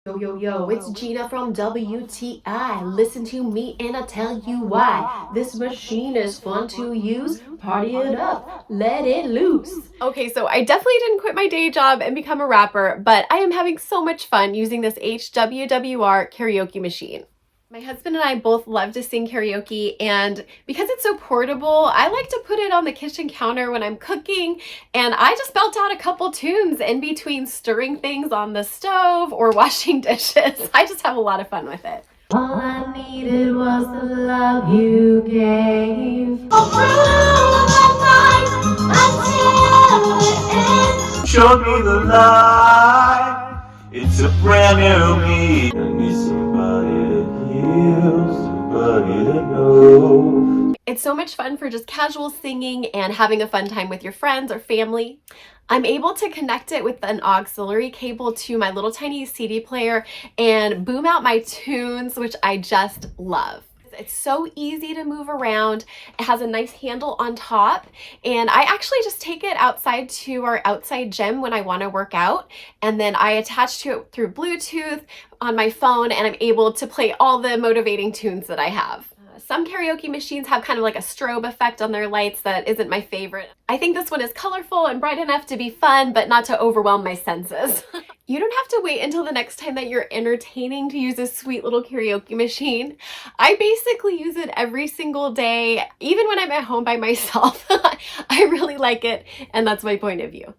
Yo, it's Gina from WTI. Listen to me and I'll tell you why. This machine is fun to use. Party it up, let it loose. Okay, so I definitely didn't quit my day job and become a rapper, but I am having so much fun using this HWWR karaoke machine. My husband and I both love to sing karaoke, and because it's so portable, I like to put it on the kitchen counter when I'm cooking, and I just belt out a couple tunes in between stirring things on the stove or washing dishes. I just have a lot of fun with it. All I needed was the love you gave. Show me the light. It's a brand new me. I need somebody to heal, somebody to know. It's so much fun for just casual singing and having a fun time with your friends or family. I'm able to connect it with an auxiliary cable to my little tiny CD player and boom out my tunes, which I just love. It's so easy to move around. It has a nice handle on top, and I actually just take it outside to our outside gym when I want to work out, and then I attach to it through Bluetooth on my phone, and I'm able to play all the motivating tunes that I have. Some karaoke machines have kind of like a strobe effect on their lights that isn't my favorite. I think this one is colorful and bright enough to be fun, but not to overwhelm my senses. You don't have to wait until the next time that you're entertaining to use a sweet little karaoke machine. I basically use it every single day, even when I'm at home by myself. I really like it, and that's my point of view.